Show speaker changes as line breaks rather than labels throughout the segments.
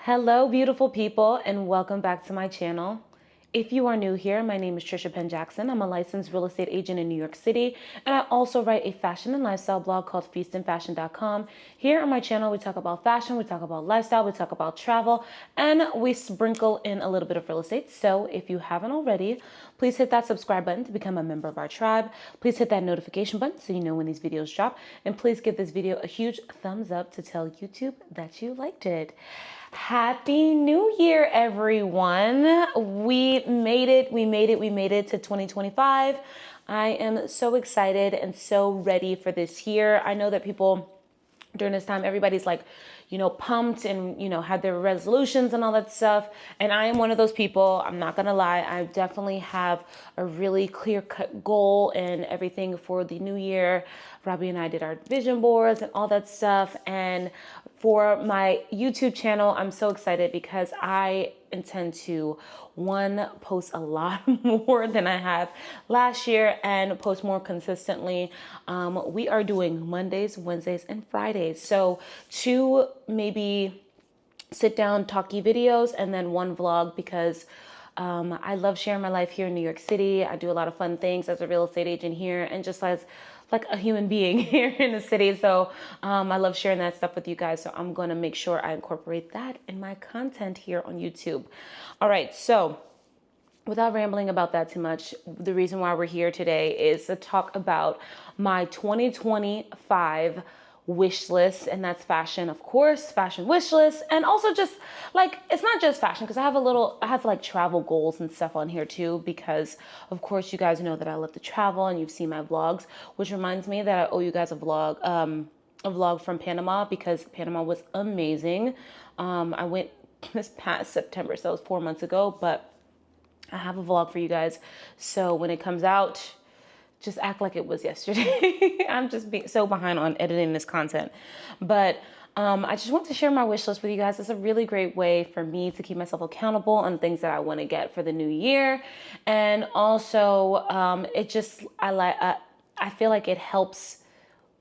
Hello, beautiful people, and welcome back to my channel. If you are new here, my name is Trisha Jackson. I'm a licensed real estate agent in New York City, and I also write a fashion and lifestyle blog called feastandfashion.com. Here on my channel, we talk about fashion, we talk about lifestyle, we talk about travel, and we sprinkle in a little bit of real estate. So if you haven't already, please hit that subscribe button to become a member of our tribe. Please hit that notification button so you know when these videos drop, and please give this video a huge thumbs up to tell YouTube that you liked it. Happy New Year, everyone. We made it to 2025. I am so excited and so ready for this year. I know that people during this time, everybody's like, pumped and, had their resolutions and all that stuff. And I am one of those people. I'm not going to lie. I definitely have a really clear cut goal and everything for the new year. Robbie and I did our vision boards and all that stuff. And for my YouTube channel, I'm so excited because I intend to, one, post a lot more than I have last year and post more consistently. We are doing Mondays, Wednesdays, and Fridays. So 2 maybe sit down talky videos and then 1 vlog because I love sharing my life here in New York City. I do a lot of fun things as a real estate agent here and just as like a human being here in the city. So I love sharing that stuff with you guys. So I'm going to make sure I incorporate that in my content here on YouTube. All right. So without rambling about that too much, the reason why we're here today is to talk about my 2025 wish list, and that's fashion, of course, fashion wish list, and also just like, it's not just fashion because I have like travel goals and stuff on here too, because of course you guys know that I love to travel and you've seen my vlogs, which reminds me that I owe you guys a vlog from Panama because Panama was amazing. I went this past September, so it was 4 months ago, but I have a vlog for you guys. So when it comes out, just act like it was yesterday. I'm just being so behind on editing this content. But I just want to share my wish list with you guys. It's a really great way for me to keep myself accountable on things that I want to get for the new year. And also, I feel like it helps.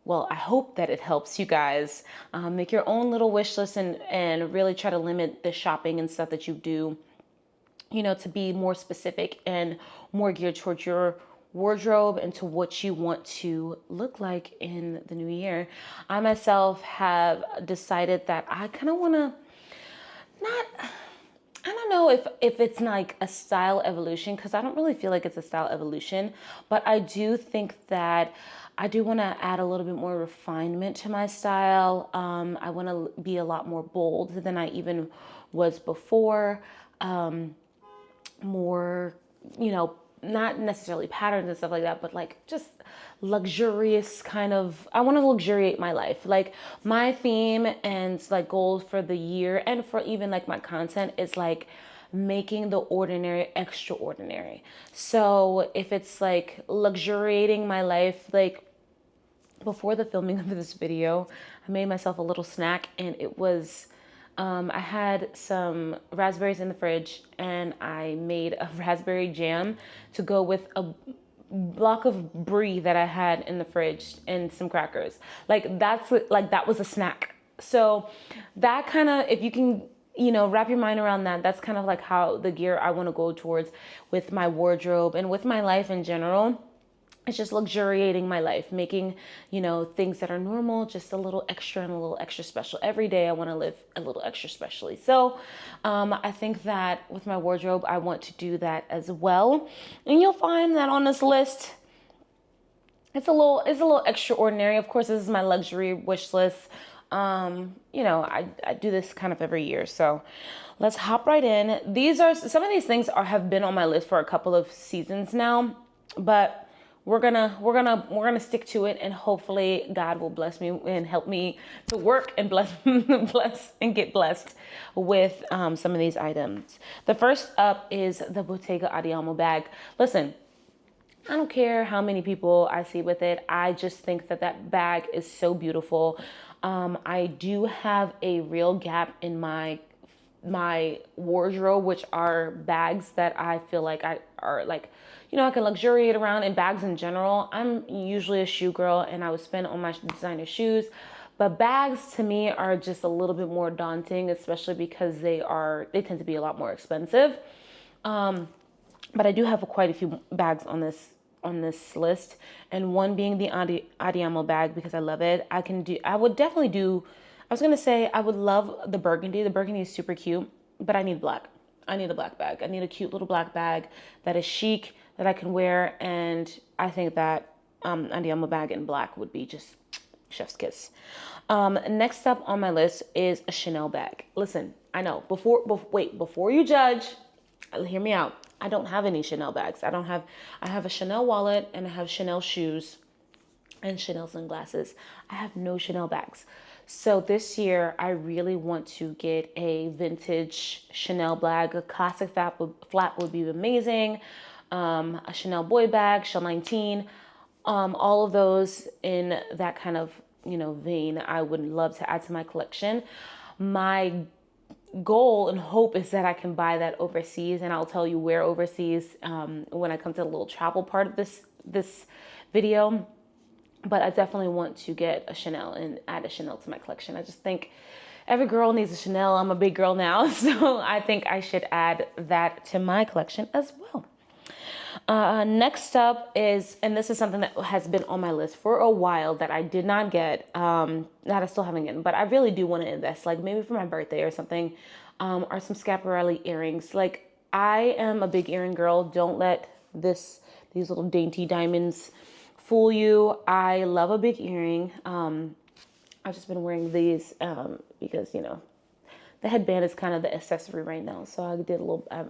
Well, I hope that it helps you guys make your own little wish list and really try to limit the shopping and stuff that you do, to be more specific and more geared towards your wardrobe and to what you want to look like in the new year. I myself have decided that I kind of want to I don't know if it's like a style evolution, because I don't really feel like it's a style evolution, but I do think that I do want to add a little bit more refinement to my style. I want to be a lot more bold than I even was before. More, not necessarily patterns and stuff like that, but like just luxurious kind of, I want to luxuriate my life. Like my theme and like goals for the year and for even like my content is like making the ordinary extraordinary. So if it's like luxuriating my life, like before the filming of this video, I made myself a little snack and it was, I had some raspberries in the fridge and I made a raspberry jam to go with a block of brie that I had in the fridge and some crackers. That was a snack. So that kind of, if you can, wrap your mind around that, that's kind of like how the gear I want to go towards with my wardrobe and with my life in general. It's just luxuriating my life, making, things that are normal, just a little extra and a little extra special. Every day I want to live a little extra specially. So I think that with my wardrobe, I want to do that as well. And you'll find that on this list, it's a little extraordinary. Of course, this is my luxury wish list. I do this kind of every year. So let's hop right in. Some of these things have been on my list for a couple of seasons now, but we're gonna stick to it, and hopefully God will bless me and help me to work and bless and get blessed with some of these items. The first up is the Bottega Andiamo bag. Listen, I don't care how many people I see with it. I just think that bag is so beautiful. I do have a real gap in my wardrobe, which are bags that I feel like I can luxuriate around, in bags in general. I'm usually a shoe girl and I would spend on my designer shoes, But bags to me are just a little bit more daunting, especially because they tend to be a lot more expensive. But I do have quite a few bags on this list, and one being the Adiamo bag because I love it. I would definitely do. I was gonna say I would love the burgundy. The burgundy is super cute, but I need black. I need a black bag. I need a cute little black bag that is chic that I can wear, and I think that Andiamo bag in black would be just chef's kiss. Next up on my list is a Chanel bag. Listen, I know before you judge, hear me out. I don't have any Chanel bags. I have a Chanel wallet and I have Chanel shoes and Chanel sunglasses. I have no Chanel bags. So this year, I really want to get a vintage Chanel bag. A classic flat would be amazing. A Chanel boy bag, Chanel 19. All of those in that kind of, vein, I would love to add to my collection. My goal and hope is that I can buy that overseas, and I'll tell you where overseas when I come to the little travel part of this video. But I definitely want to get a Chanel and add a Chanel to my collection. I just think every girl needs a Chanel. I'm a big girl now, so I think I should add that to my collection as well. Next up is, and this is something that has been on my list for a while that I did not get, that I still haven't gotten, but I really do want to invest, like maybe for my birthday or something, are some Schiaparelli earrings. Like, I am a big earring girl. Don't let these little dainty diamonds fool you. I love a big earring. I've just been wearing these because, the headband is kind of the accessory right now. So I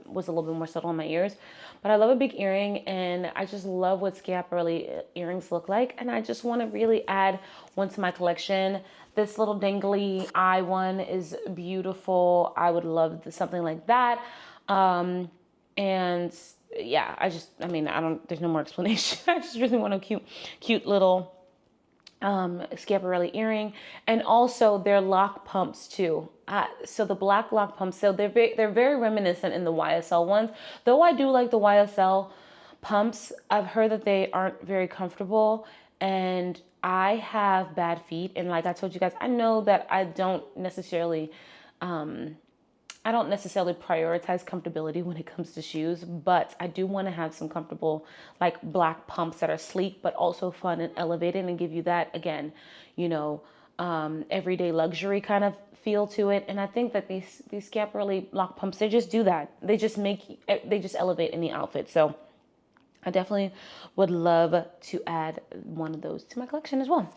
was a little bit more subtle on my ears, but I love a big earring, and I just love what Schiaparelli earrings look like. And I just want to really add one to my collection. This little dangly eye one is beautiful. I would love something like that. And yeah, there's no more explanation. I just really want a cute little Schiaparelli earring, and also their lock pumps too. So the black lock pumps, so they're very reminiscent in the YSL ones. Though I do like the YSL pumps, I've heard that they aren't very comfortable, and I have bad feet. And like I told you guys, I know that I don't necessarily prioritize comfortability when it comes to shoes, but I do want to have some comfortable, like, black pumps that are sleek, but also fun and elevated and give you that, again, everyday luxury kind of feel to it. And I think that these Schiaparelli lock pumps, they just do that. They just elevate any outfit. So I definitely would love to add one of those to my collection as well.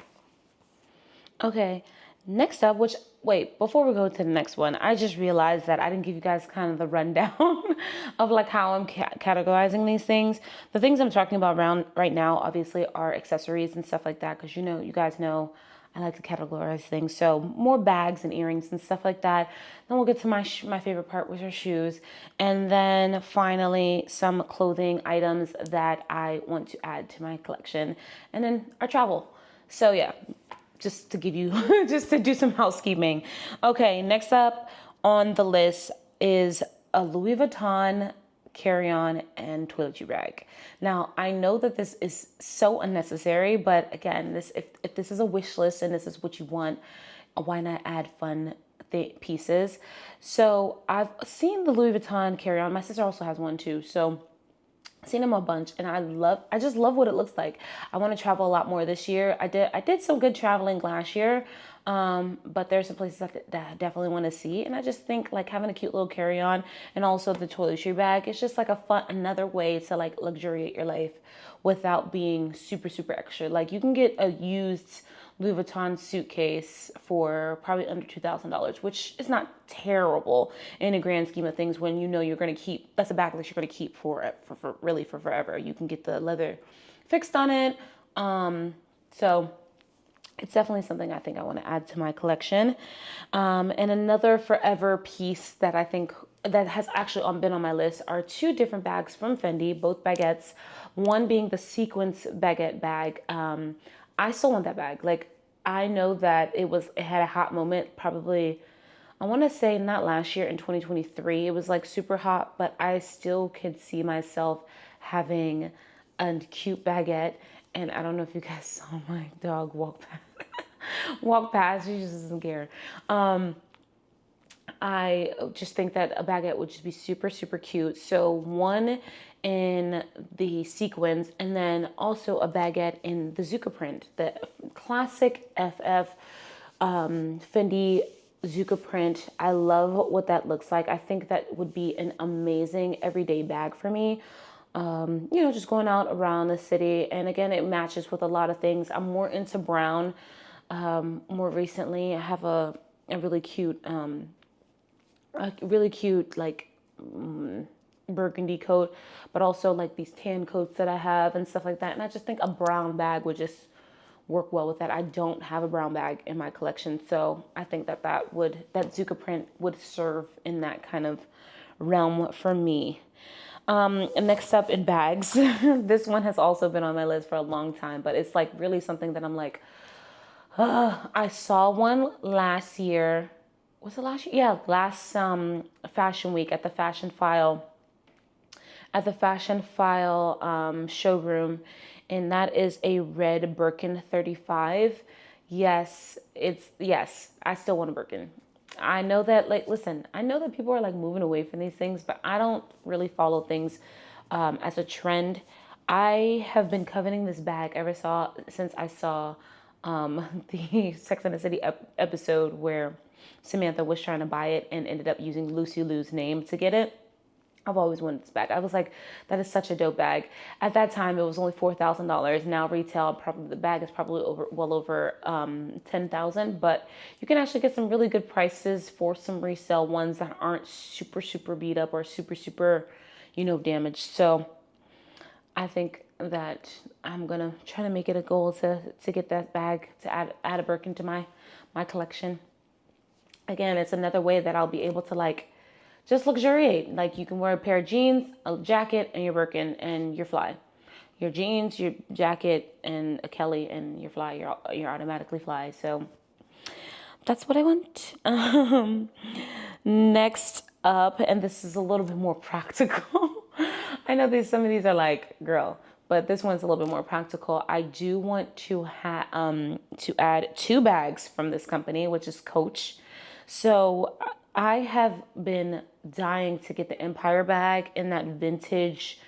Okay. Next up, before we go to the next one, I just realized that I didn't give you guys kind of the rundown of like how I'm categorizing these things. The things I'm talking about right now, obviously, are accessories and stuff like that, because you guys know I like to categorize things. So more bags and earrings and stuff like that. Then we'll get to my favorite part, which are shoes. And then finally, some clothing items that I want to add to my collection. And then our travel. So yeah. Just to do some housekeeping. Okay, next up on the list is a Louis Vuitton carry-on and toiletry bag. Now, I know that this is so unnecessary, but again, if this is a wish list and this is what you want, why not add fun pieces? So I've seen the Louis Vuitton carry-on. My sister also has one too. So seen them a bunch, and I just love what it looks like. I want to travel a lot more this year. I did some good traveling last year, but there's some places that I definitely want to see, and I just think like having a cute little carry-on and also the toiletry bag, it's just like another way to like luxuriate your life without being super, super extra. Like, you can get a used Louis Vuitton suitcase for probably under $2,000, which is not terrible in a grand scheme of things when you're going to keep, that's a bag that you're going to keep for forever. You can get the leather fixed on it. So it's definitely something I think I want to add to my collection. And another forever piece that I think that has actually been on my list are two different bags from Fendi, both baguettes. One being the sequence baguette bag. I still want that bag. Like, I know that it had a hot moment, probably, I want to say not last year, in 2023. It was like super hot, but I still could see myself having a cute baguette. And I don't know if you guys saw my dog walk past. walk past. She just doesn't care. I just think that a baguette would just be super, super cute. So one in the sequins, and then also a baguette in the Zucca print, the classic FF Fendi Zucca print. I love what that looks like. I think that would be an amazing everyday bag for me. Just going out around the city. And again, it matches with a lot of things. I'm more into brown. More recently, I have a really cute, like burgundy coat, but also like these tan coats that I have and stuff like that. And I just think a brown bag would just work well with that. I don't have a brown bag in my collection, so I think that Zucca print would serve in that kind of realm for me. And next up in bags, this one has also been on my list for a long time, but it's like really something that I'm like, I saw one last year. Was it last year? Yeah, last Fashion Week at the Fashion File showroom, and that is a red Birkin 35. Yes, I still want a Birkin. I know that, like, listen, I know that people are like moving away from these things, but I don't really follow things as a trend. I have been coveting this bag since I saw the Sex and the City episode where Samantha was trying to buy it and ended up using Lucy Liu's name to get it. I've always wanted this bag. I was like, that is such a dope bag. At that time, it was only $4,000. Now retail, probably the bag is probably well over $10,000. But you can actually get some really good prices for some resale ones that aren't super, super beat up or super, super, damaged. So I think that I'm gonna try to make it a goal to get that bag, to add a Birkin to my collection. Again, it's another way that I'll be able to like just luxuriate. Like you can wear a pair of jeans, a jacket, and your Birkin, and you're fly. Your jeans, your jacket, and a Kelly, and you're fly. You're automatically fly. So that's what I want. Next up, and this is a little bit more practical. I know some of these are like, girl, but this one's a little bit more practical. I do want to add 2 bags from this company, which is Coach. So I have been dying to get the Empire bag in that vintage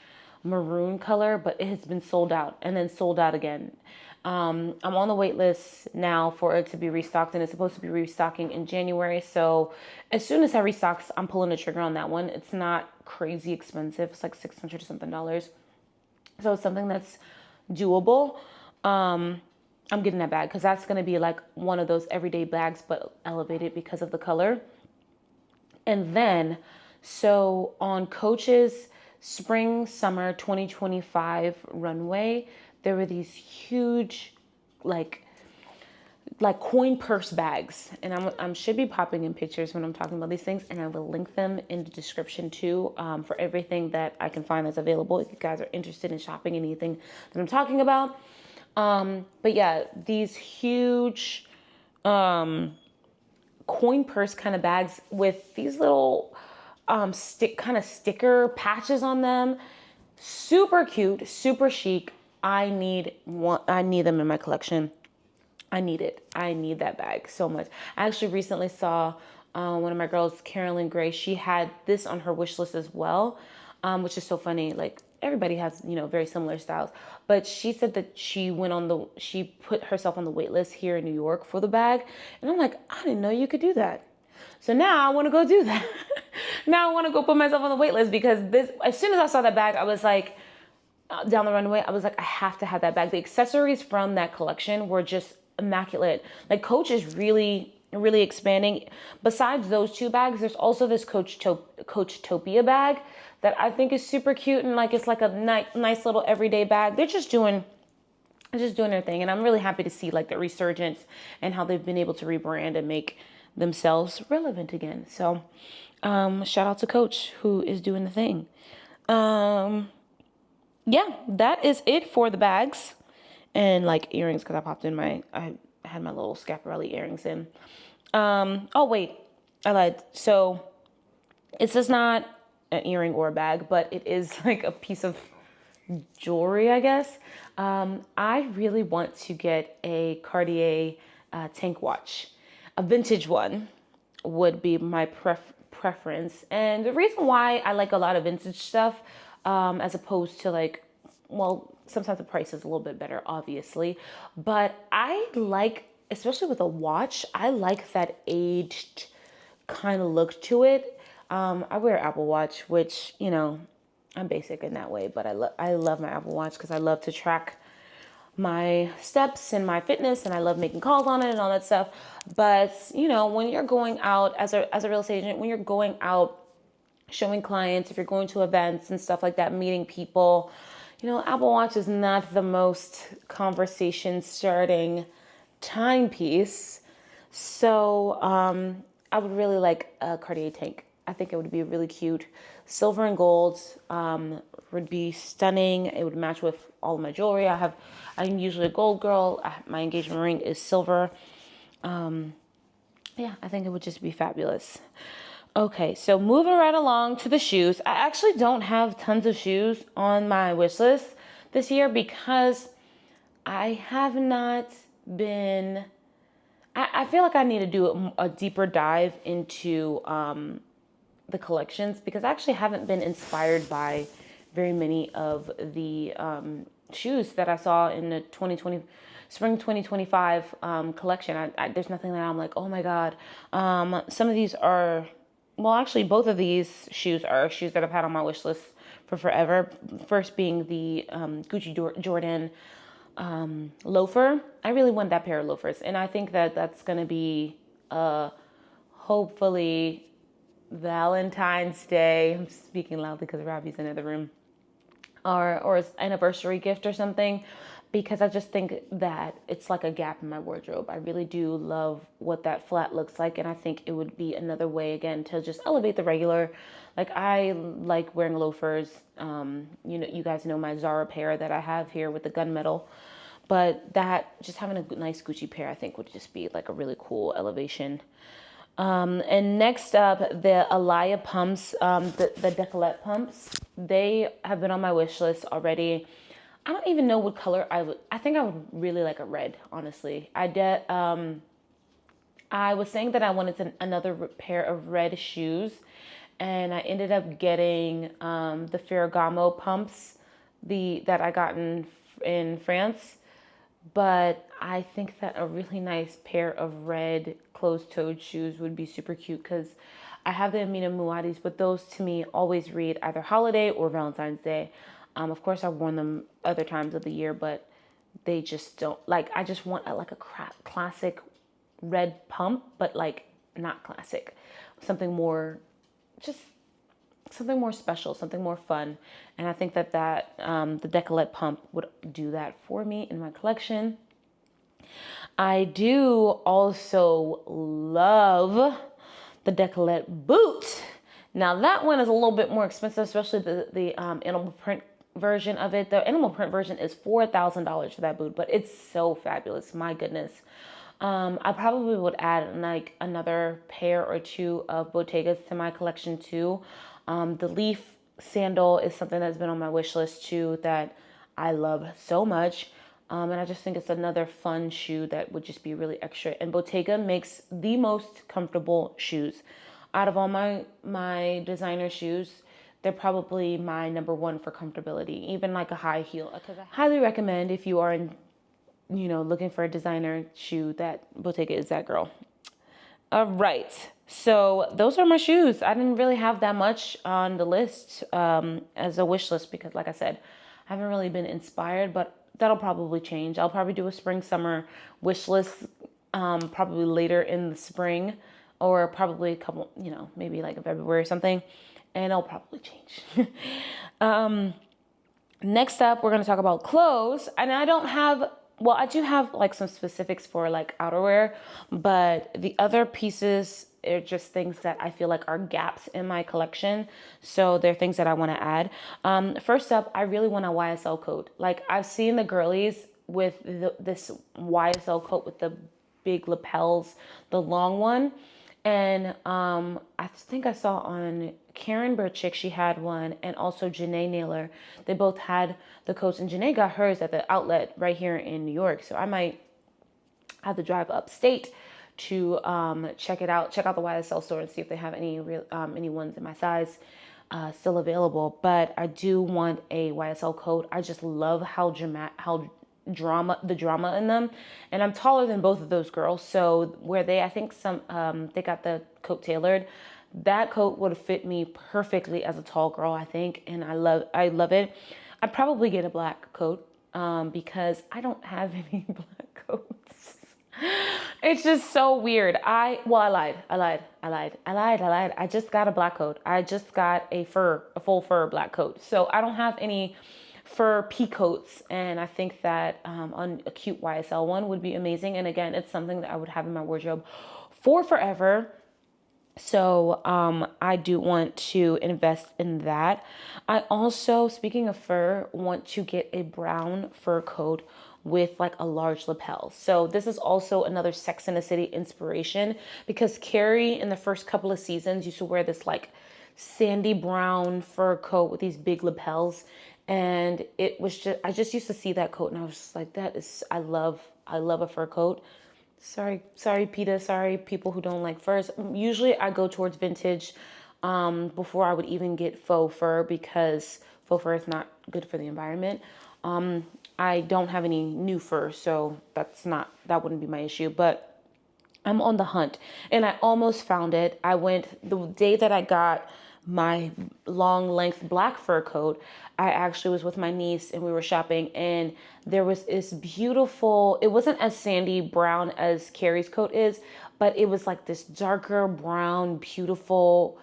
maroon color, but it has been sold out and then sold out again. I'm on the wait list now for it to be restocked, and it's supposed to be restocking in January. So as soon as that restocks, I'm pulling the trigger on that one. It's not crazy expensive. It's like $600 or something. So it's something that's doable. I'm getting that bag because that's going to be like one of those everyday bags, but elevated because of the color. And then, so on Coach's spring summer 2025 runway, there were these huge like coin purse bags, and I'm should be popping in pictures when I'm talking about these things, and I will link them in the description too, for everything that I can find that's available if you guys are interested in shopping anything that I'm talking about. But yeah, these huge coin purse kind of bags with these little sticker patches on them. Super cute, super chic. I need them in my collection. I need it. I need that bag so much. I actually recently saw one of my girls, Carolyn Gray. She had this on her wish list as well, which is so funny. Like everybody has, very similar styles. But she said that she put herself on the wait list here in New York for the bag. And I'm like, I didn't know you could do that. So now I want to go do that. Now I want to go put myself on the wait list because as soon as I saw that bag, I was like, down the runway, I was like, I have to have that bag. The accessories from that collection were just immaculate. Like Coach is really, really expanding. Besides those 2 bags, there's also this Coachtopia bag that I think is super cute, and like it's like a nice little everyday bag. They're just doing their thing, and I'm really happy to see like the resurgence and how they've been able to rebrand and make themselves relevant again. So shout out to Coach, who is doing the thing. Yeah, that is it for the bags and like earrings, because I had my little Schiaparelli earrings in. Oh wait, I lied. So it's just not an earring or a bag, but it is like a piece of jewelry, I guess. I really want to get a Cartier tank watch. A vintage one would be my preference. And the reason why I like a lot of vintage stuff, as opposed to like, well, sometimes the price is a little bit better, obviously, but I like, especially with a watch, I like that aged kind of look to it. I wear Apple Watch, which, you know, I'm basic in that way, but I love my Apple Watch because I love to track my steps and my fitness, and I love making calls on it and all that stuff. But, you know, when you're going out as a real estate agent, when you're going out showing clients, if you're going to events and stuff like that, meeting people, you know, Apple Watch is not the most conversation starting timepiece. So I would really like a Cartier tank. I think it would be really cute. Silver and gold would be stunning. It would match with all of my jewelry. I'm usually a gold girl. My engagement ring is silver. Yeah, I think it would just be fabulous. Okay, so moving right along to the shoes. I actually don't have tons of shoes on my wish list this year because I have not been... I feel like I need to do a deeper dive into the collections because I actually haven't been inspired by very many of the shoes that I saw in the spring 2025 collection. There's nothing that I'm like, oh my God. Some of these are, well, actually both of these shoes are shoes that I've had on my wish list for forever. First being the Gucci Jordan loafer. I really want that pair of loafers, and I think that that's going to be hopefully Valentine's Day. I'm speaking loudly because Robbie's in the other room, or an anniversary gift or something, because I just think that it's like a gap in my wardrobe. I really do love what that flat looks like, and I think it would be another way again to just elevate the regular. Like, I like wearing loafers. You know, you guys know my Zara pair that I have here with the gunmetal, but that just having a nice Gucci pair, I think would just be like a really cool elevation. And next up, the Alaya pumps, the decollet pumps. They have been on my wish list already. I don't even know what color I think I would really like a red, honestly. I was saying that I wanted another pair of red shoes, and I ended up getting the Ferragamo pumps, that I got in France. But I think that a really nice pair of red closed-toed shoes would be super cute because I have the Amina Muad'Dis, but those to me always read either holiday or Valentine's Day. Of course, I've worn them other times of the year, but they just don't, like, I just want a classic red pump, but like not classic. Something more special, something more fun. And I think that the decollet pump would do that for me in my collection. I do also love the decollet boot. Now that one is a little bit more expensive, especially the animal print version of it. The animal print version is $4,000 for that boot, but it's so fabulous. My goodness. I probably would add like another pair or two of Bottegas to my collection too. The leaf sandal is something that's been on my wish list too that I love so much. And I just think it's another fun shoe that would just be really extra. And Bottega makes the most comfortable shoes. Out of all my designer shoes, they're probably my number one for comfortability, even like a high heel. Because I highly recommend, if you are looking for a designer shoe, that Bottega is that girl. All right. So those are my shoes. I didn't really have that much on the list as a wish list because, like I said, I haven't really been inspired, but that'll probably change. I'll probably do a spring-summer wish list probably later in the spring, or probably a couple, maybe like in February or something, and it'll probably change. Next up, we're going to talk about clothes, and I do have like some specifics for like outerwear, but the other pieces are just things that I feel like are gaps in my collection. So they're things that I want to add. First up, I really want a YSL coat. Like, I've seen the girlies with this YSL coat with the big lapels, the long one. And I think I saw on Karen Burchick, she had one, and also Janae Naylor. They both had the coats, and Janae got hers at the outlet right here in New York. So I might I have to drive upstate to check it out, check out the YSL store and see if they have any real any ones in my size still available. But I do want a YSL coat. I just love how the drama in them, and I'm taller than both of those girls. So where I think they got the coat tailored. That coat would fit me perfectly as a tall girl, I think, and I love it. I'd probably get a black coat because I don't have any black coats. It's just so weird. I lied. I just got a black coat. I just got a full fur black coat. So I don't have any fur pea coats, and I think that on a cute YSL one would be amazing. And again, it's something that I would have in my wardrobe for forever. So I do want to invest in that. I also, speaking of fur, want to get a brown fur coat with like a large lapel. So this is also another Sex and the City inspiration, because Carrie in the first couple of seasons used to wear this like sandy brown fur coat with these big lapels. And it was just, I just used to see that coat and I was just like, I love a fur coat. Sorry, PETA. Sorry, people who don't like furs. Usually I go towards vintage before I would even get faux fur, because faux fur is not good for the environment. I don't have any new fur, so that wouldn't be my issue, but I'm on the hunt and I almost found it. I went the day that I got my long length black fur coat. I actually was with my niece and we were shopping, and there was this beautiful, it wasn't as sandy brown as Carrie's coat is, but it was like this darker brown, beautiful,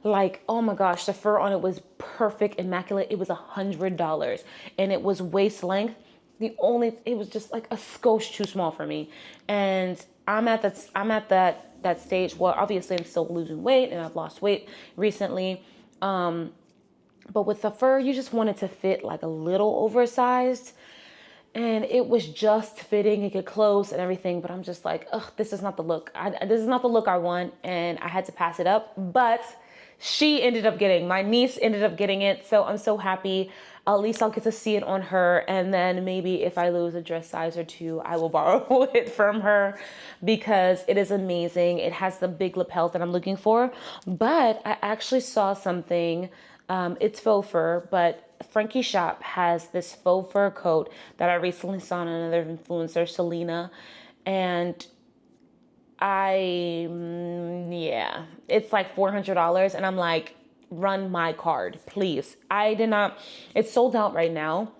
like, oh my gosh, the fur on it was perfect, immaculate. It was $100 and it was waist length. It was just like a skosh too small for me. And I'm at that stage where obviously I'm still losing weight and I've lost weight recently. But with the fur, you just want it to fit like a little oversized, and it was just fitting. It could close and everything, but I'm just like, ugh, this is not the look. This is not the look I want, and I had to pass it up. But my niece ended up getting it, so I'm so happy. At least I'll get to see it on her, and then maybe if I lose a dress size or two, I will borrow it from her, because it is amazing. It has the big lapel that I'm looking for. But I actually saw something, it's faux fur, but Frankie Shop has this faux fur coat that I recently saw on another influencer, Selena, and it's like $400, and I'm like, run my card, please. It's sold out right now,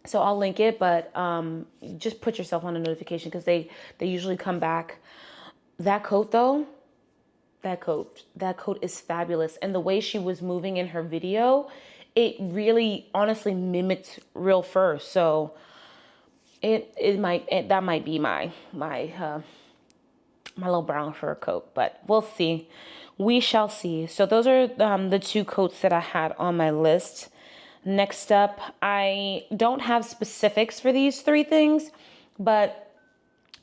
so I'll link it, but just put yourself on a notification, because they usually come back. That coat though, that coat is fabulous, and the way she was moving in her video, it really honestly mimicked real fur. So that might be my little brown fur coat, but we'll see. We shall see. So those are the two coats that I had on my list. Next up, I don't have specifics for these three things, but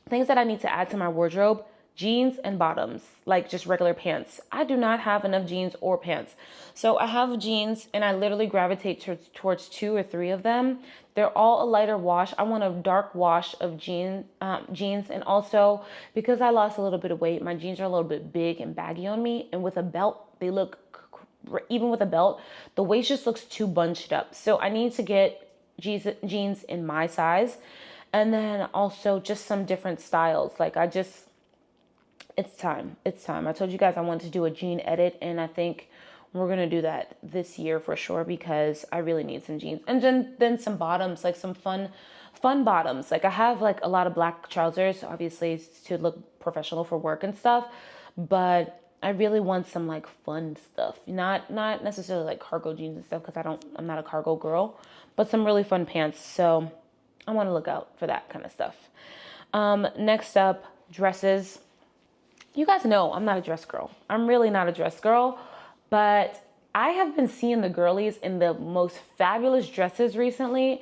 things that I need to add to my wardrobe: jeans and bottoms, like just regular pants. I do not have enough jeans or pants. So I have jeans and I literally gravitate towards 2 or 3 of them. They're all a lighter wash. I want a dark wash of jeans. And also, because I lost a little bit of weight, my jeans are a little bit big and baggy on me. And with a belt, even with a belt, the waist just looks too bunched up. So I need to get jeans in my size. And then also just some different styles. It's time. I told you guys I wanted to do a jean edit, and I think we're going to do that this year for sure, because I really need some jeans. And then some bottoms, like some fun bottoms. Like I have like a lot of black trousers, obviously to look professional for work and stuff, but I really want some like fun stuff. Not necessarily like cargo jeans and stuff, because I'm not a cargo girl, but some really fun pants. So I want to look out for that kind of stuff. Next up, dresses. You guys know I'm not a dress girl. I'm really not a dress girl, but I have been seeing the girlies in the most fabulous dresses recently.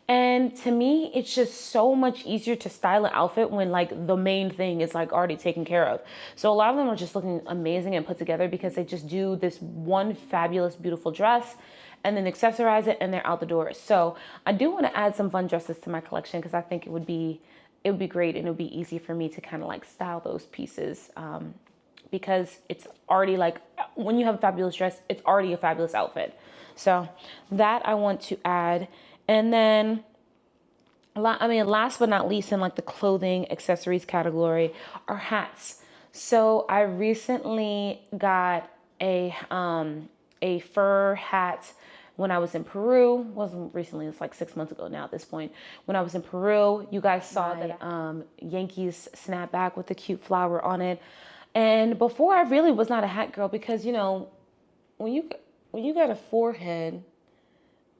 And to me, it's just so much easier to style an outfit when like the main thing is like already taken care of. So a lot of them are just looking amazing and put together, because they just do this one fabulous, beautiful dress and then accessorize it and they're out the door. So I do want to add some fun dresses to my collection, because I think it would be it would be great, and it would be easy for me to kind of like style those pieces, because it's already like, when you have a fabulous dress, it's already a fabulous outfit. So that I want to add. And then, last but not least, in like the clothing accessories category, are hats. So I recently got a fur hat when I was in Peru. Wasn't recently, it's like 6 months ago now at this point. When I was in Peru, you guys saw that Yankees snapback with the cute flower on it. And before, I really was not a hat girl, because, you know, when you got a 4-head,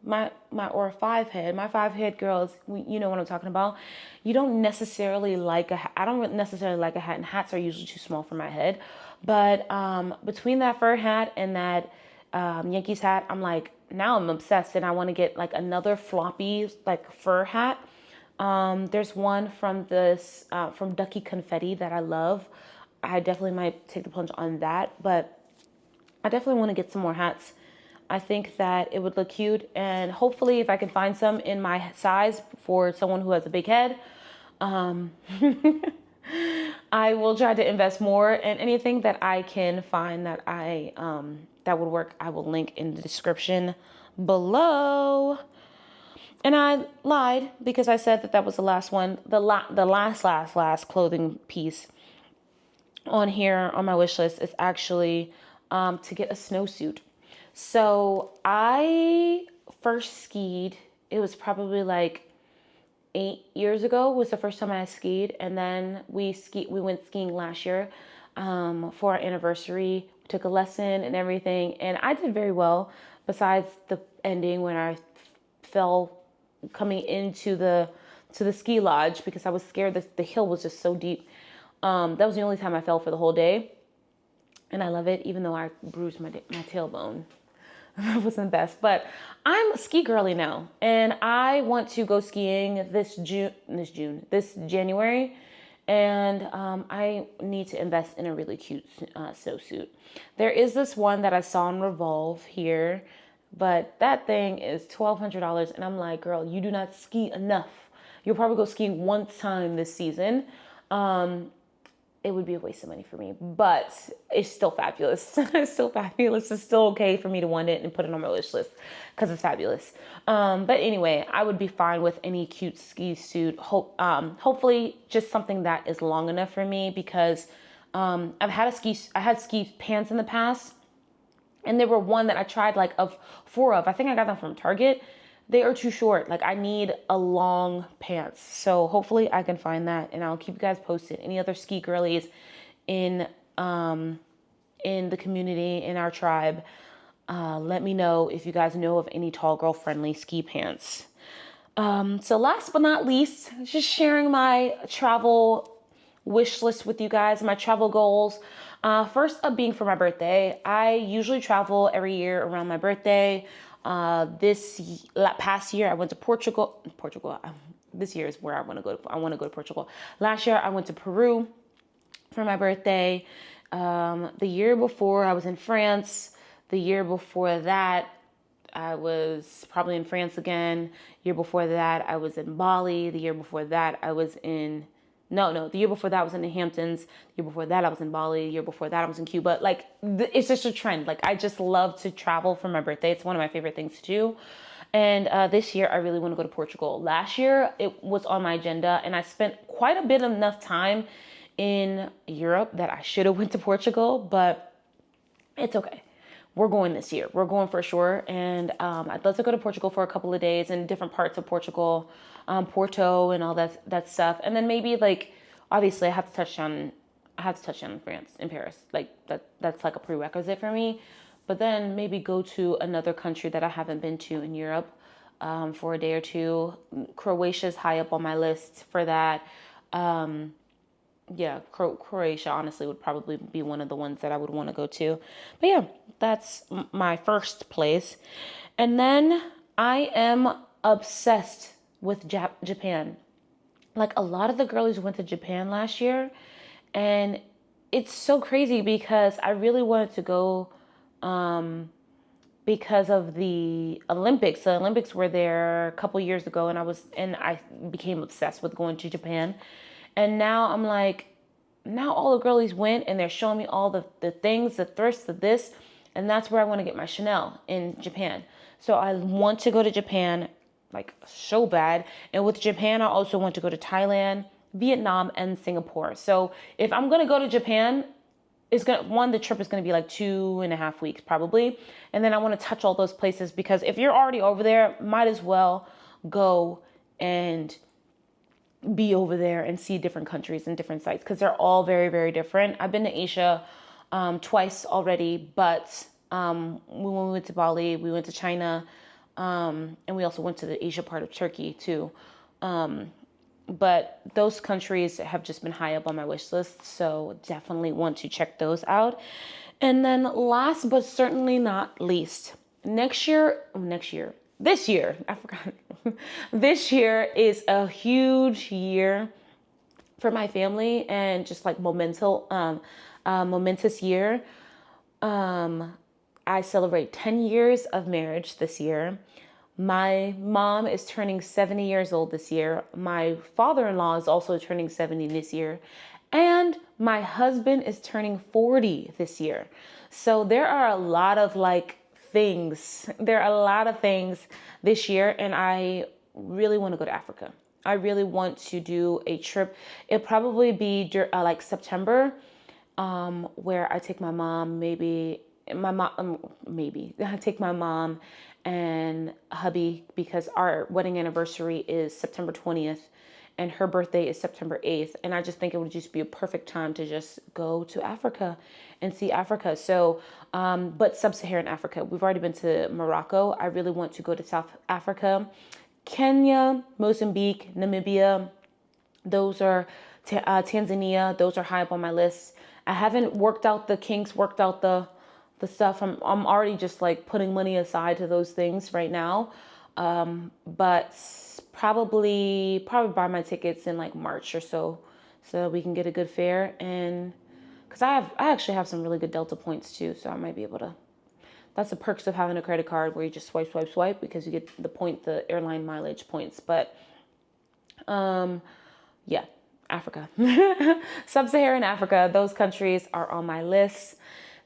or a 5-head, my 5-head girls, you know what I'm talking about. You don't necessarily like a hat. I don't necessarily like a hat, and hats are usually too small for my head. But between that fur hat and that Yankees hat, I'm like, now I'm obsessed, and I want to get like another floppy like fur hat. There's one from from Ducky Confetti that I love. I definitely might take the plunge on that, but I definitely want to get some more hats. I think that it would look cute, and hopefully if I can find some in my size for someone who has a big head, I will try to invest more, and anything that I can find that that would work, I will link in the description below. And I lied, because I said that was the last one. The last clothing piece on here on my wish list is actually to get a snowsuit. So I first skied, it was probably like 8 years ago was the first time I skied. And then we went skiing last year for our anniversary. We took a lesson and everything, and I did very well, besides the ending when I fell coming into the ski lodge, because I was scared that the hill was just so deep. That was the only time I fell for the whole day, and I love it, even though I bruised my tailbone. It wasn't the best, but I'm a ski girly now, and I want to go skiing this January, and I need to invest in a really cute snowsuit. There is this one that I saw in Revolve here, but that thing is $1,200, and I'm like, girl, you do not ski enough. You'll probably go skiing one time this season. It would be a waste of money for me, but it's still fabulous. It's still fabulous. It's still okay for me to want it and put it on my wish list, because it's fabulous. But anyway, I would be fine with any cute ski suit. Hopefully just something that is long enough for me, because I had ski pants in the past, and there were one that I tried like four of. I think I got them from Target. They are too short. Like, I need a long pants. So hopefully I can find that, and I'll keep you guys posted. Any other ski girlies in the community, in our tribe, let me know if you guys know of any tall girl friendly ski pants. So last but not least, just sharing my travel wish list with you guys, my travel goals. First up being for my birthday. I usually travel every year around my birthday. This past year I went to Portugal. This year is where I want to go. I want to go to Portugal. Last year I went to Peru for my birthday. The year before I was in France. The year before that I was probably in France again. Year before that I was in Bali. The year before that I was in the year before that I was in the Hamptons. The year before that I was in Bali. The year before that I was in Cuba. Like, it's just a trend. Like, I just love to travel for my birthday. It's one of my favorite things to do. And this year I really want to go to Portugal. Last year it was on my agenda, and I spent quite a bit of enough time in Europe that I should have went to Portugal, but it's okay. We're going this year. We're going for sure. And I'd love to go to Portugal for a couple of days in different parts of Portugal, Porto and all that stuff. And then maybe, like, obviously I have to touch on France, in Paris. Like, that's like a prerequisite for me. But then maybe go to another country that I haven't been to in Europe for a day or two. Croatia's high up on my list for that. Croatia honestly would probably be one of the ones that I would want to go to. But yeah, that's my first place. And then I am obsessed with Japan. Like, a lot of the girlies went to Japan last year, and it's so crazy because I really wanted to go because of the Olympics. The Olympics were there a couple years ago, and I became obsessed with going to Japan. And now I'm like, now all the girlies went and they're showing me all the things, the thrifts, the this, and that's where I want to get my Chanel, in Japan. So I want to go to Japan like so bad. And with Japan, I also want to go to Thailand, Vietnam, and Singapore. So if I'm going to go to Japan, the trip is gonna be like 2.5 weeks probably, and then I want to touch all those places, because if you're already over there, might as well go and be over there and see different countries and different sites, because they're all very, very different. I've been to Asia twice already, but when we went to Bali, we went to China, and we also went to the Asia part of Turkey too. But those countries have just been high up on my wish list, so definitely want to check those out. And then last but certainly not least, this year, I forgot. This year is a huge year for my family, and just like momentous year. I celebrate 10 years of marriage this year. My mom is turning 70 years old this year. My father-in-law is also turning 70 this year. And my husband is turning 40 this year. So there are a lot of things. There are a lot of things this year, and I really want to go to Africa. I really want to do a trip. It'll probably be like September, where I take my mom, maybe I take my mom and hubby, because our wedding anniversary is September 20th and her birthday is September 8th. And I just think it would just be a perfect time to just go to Africa and see Africa. So, but sub-Saharan Africa, we've already been to Morocco. I really want to go to South Africa, Kenya, Mozambique, Namibia. Those are Tanzania. Those are high up on my list. I haven't worked out the kinks, worked out the stuff. I'm already just like putting money aside to those things right now. But probably buy my tickets in like March or so that we can get a good fare. And because I actually have some really good Delta points too, so I might be able to. That's the perks of having a credit card, where you just swipe, because you get the airline mileage points. But yeah, Africa, sub-Saharan Africa, those countries are on my list.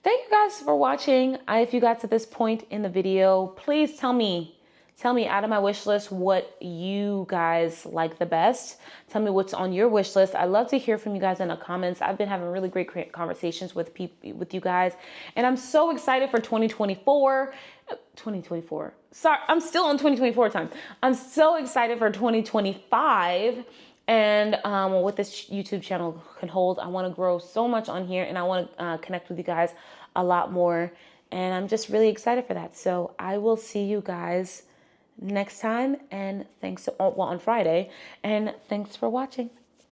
Thank you guys for watching. If you got to this point in the video, please tell me out of my wish list what you guys like the best. Tell me what's on your wish list. I love to hear from you guys in the comments. I've been having really great conversations with you guys, and I'm so excited for 2024. Sorry, I'm still on 2024 time. I'm so excited for 2025. And what this YouTube channel can hold. I want to grow so much on here, and I want to connect with you guys a lot more. And I'm just really excited for that. So I will see you guys next time. And thanks, on Friday. And thanks for watching.